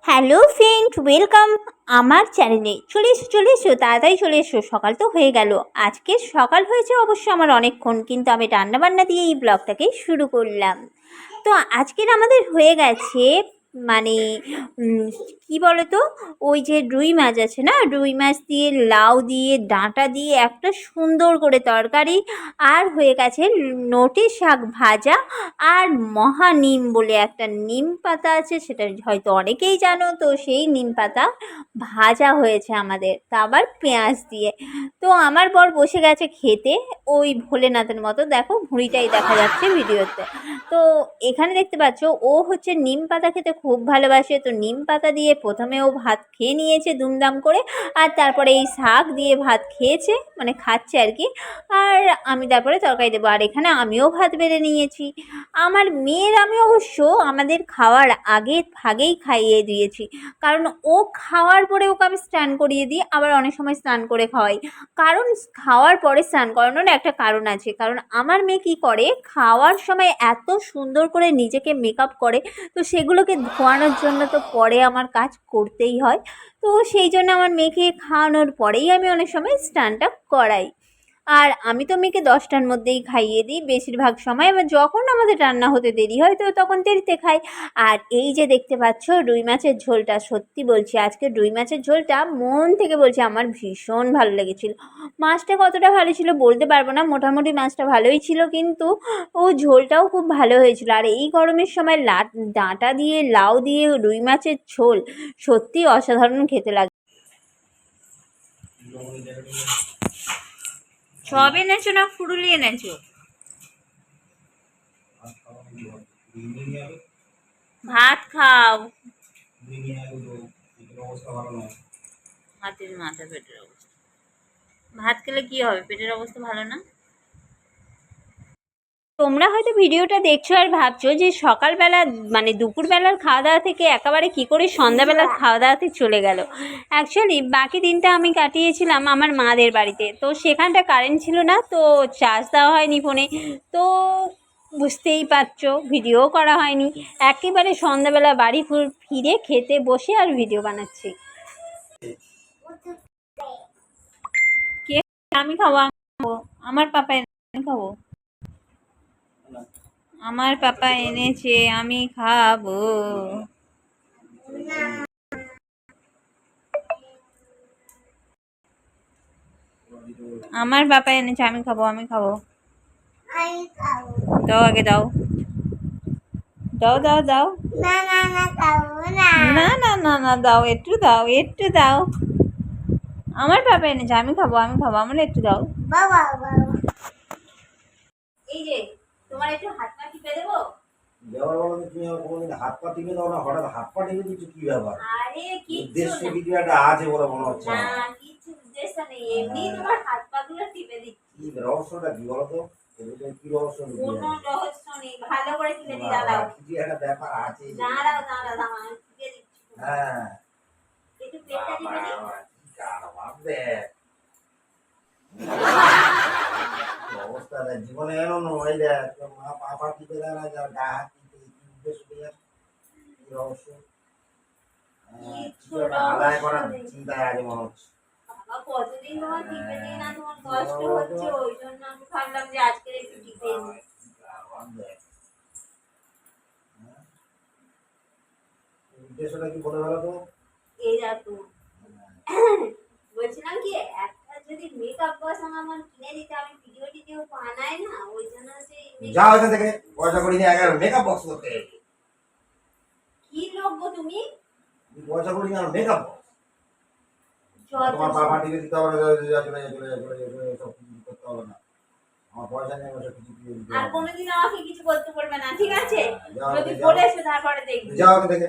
Hello friend, welcome আমার চ্যানেলে। চলে এসো তাড়াতাড়ি চলে এসো। সকাল তো হয়ে গেল। আজকে সকাল হয়েছে অবশ্য আমার অনেকক্ষণ, কিন্তু আমি রান্নাবান্না দিয়ে এই ব্লগটাকে শুরু করলাম। তো আজকের আমাদের হয়ে গেছে মানে কি বলো তো, ওই যে রুই মাছ আছে না, রুই মাছ দিয়ে লাউ দিয়ে ডাঁটা দিয়ে একটা সুন্দর করে তরকারি, আর হয়ে গেছে নোটে শাক ভাজা, আর মহানিম বলে একটা নিম পাতা আছে, সেটা হয়তো অনেকেই জানো। তো সেই নিম পাতা ভাজা হয়েছে আমাদের, তা আবার পেঁয়াজ দিয়ে। তো আমার বর বসে গেছে খেতে, ওই ভোলেনাথের মতো, দেখো ভুঁড়িটাই দেখা যাচ্ছে ভিডিওতে। তো এখানে দেখতে পাচ্ছ ও হচ্ছে নিম পাতা খেতে খুব ভালোবাসে। তো নিম পাতা দিয়ে প্রথমে ও ভাত খেয়ে নিয়েছে দুমদাম করে, আর তারপরে এই শাক দিয়ে ভাত খেয়েছে, মানে খাচ্ছে আর কি। আর আমি তারপরে তরকারি দেবো, আর এখানে আমিও ভাত বেড়ে নিয়েছি। আমার মেয়ের আমি অবশ্য আমাদের খাওয়ার ভাগেই খাইয়ে দিয়েছি, কারণ ও খাওয়ার পরে ওকে আমি স্নান করিয়ে দিই, আবার অনেক সময় স্নান করে খাওয়াই। কারণ খাওয়ার পরে স্নান করানোর একটা কারণ আছে, কারণ আমার মেয়ে কী করে, খাওয়ার সময় এত সুন্দর করে নিজেকে মেকআপ করে, তো সেগুলোকে ধোয়ানোর জন্য তো পরে আমার কাজ করতেই হয়। তো সেই জন্য আমার মেয়েকে খাওয়ানোর পরেই আমি অনেক সময় স্নানটা করাই। আর আমি তো মেয়েকে 10টার মধ্যেই খাইয়ে দিই বেশিরভাগ সময়। এবার যখন আমাদের রান্না হতে দেরি হয় তো তখন দেরিতে খাই। আর এই যে দেখতে পাচ্ছ রুই মাছের ঝোলটা, সত্যি বলছি আজকে রুই মাছের ঝোলটা মন থেকে বলছি আমার ভীষণ ভালো লেগেছিল। মাছটা কতটা ভালো ছিল বলতে পারবো না, মোটামুটি মাছটা ভালোই ছিল, কিন্তু ও ঝোলটাও খুব ভালো হয়েছিল। আর এই গরমের সময় ডাঁটা দিয়ে লাউ দিয়ে রুই মাছের ঝোল সত্যি অসাধারণ খেতে লাগে। সব এনেছো না ফুরুলি এনেছো? ভাত খাও। হাতের মাথা পেটের অবস্থা, ভাত খেলে কি হবে, পেটের অবস্থা ভালো না। তোমরা হয়তো ভিডিওটা দেখছো আর ভাবছো যে সকালবেলা মানে দুপুরবেলার খাওয়া দাওয়া থেকে একেবারে কি করে সন্ধ্যাবেলার খাওয়া দাওয়াতে চলে গেল। অ্যাকচুয়ালি বাকি দিনটা আমি কাটিয়েছিলাম আমার মাদের বাড়িতে, তো সেখানটা কারেন্ট ছিল না, তো চার্জ দেওয়া হয়নি ফোনে। তো বুঝতেই পারছো ভিডিও করা হয়নি। একেবারে সন্ধ্যাবেলা বাড়ি ফিরে খেতে বসে আর ভিডিও বানাচ্ছি। কে? আমি খাবো, আমার পাপা আমি খাবো, আমার পাপা এনেছে আমি খাবো। আমার পাপা এনেছে আমি খাবো, আমি খাবো। দাও আগে দাও, দাও দাও দাও। না না না না না না না, দাও একটু, দাও একটু দাও। আমার পাপা এনেছে আমি খাবো, আমি খাবো, আমার একটু দাও। বাবা এই যে তোমার একটু হাত পা টিপে দেবো। দেওয়ার বলো তুমি আমার কোনোদিন হাত পা টিপে দাও না, হঠাৎ হাত পা টিপে দিচ্ছ কি ব্যাপার? আরে উদ্দেশ্য কিছু একটা আছে বলে মনে হচ্ছে না। কিছু উদ্দেশ্য নেই, এমনি তোমার হাত পা গুলো টিপে দিচ্ছি। কি রহস্যটা কি বলো তো? কি রহস্য? কোনো রহস্য নেই, ভালো করে টিপে দি। দাঁড়াও, কিছু একটা ব্যাপার আছে। দাঁড়াও দাঁড়াও দাঁড়াও, আমি টিপে দিচ্ছি। হ্যাঁ একটু পেটটা টিপে দি। কি কারবার দেখ অবস্থা দেখ, জীবনে এলো না ওই দেখ মা পাপা টিপে দেয় না, যার গায়ে হাত টিপে কি উদ্দেশ্য দেয়, কি রহস্য? আদায় করার চিন্তায় আগে মনে হচ্ছে। বাবা কতদিন তোমার টিপে দিই না, তোমার কষ্ট হচ্ছে, ওই জন্য আমি ভাবলাম যে আজকে একটু টিপে দিই। উদ্দেশ্যটা কি বলে গেল তো? এই দেখো বলছিলাম কি, একটা যদি মেকআপ বক্স আমার কিনে দিতে, আমি ভিডিও টিডিও বানাই না, ওই জন্য যাও এখান থেকে, পয়সা করি নিয়ে আগে মেকআপ বক্স করতে। কি লোক গো তুমি? পয়সা করি না মেকআপ বক্স তোমার বাবা টিকে দিতে হবে, সব করতে হবে না। আমার পয়সা নেই, ওসব কিছু দিতে আর কোনোদিন আমাকে কিছু বলতে পারবে না, ঠিক আছে? যদি বলে এসে তারপরে দেখবি। যাও এখান থেকে।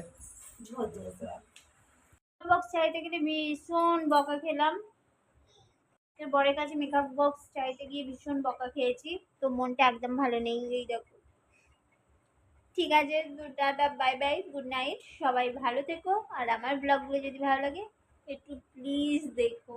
বক্স চাইতে গেলে ভীষণ বকা খেলাম, বরের কাছে মেকআপ বক্স চাইতে গিয়ে ভীষণ বকা খেয়েছি, তো মনটা একদম ভালো নেই। এই দেখো, ঠিক আছে, tata, bye bye, good night, সবাই ভালো থেকো। আর আমার ব্লগগুলো যদি ভালো লাগে একটু প্লিজ দেখো।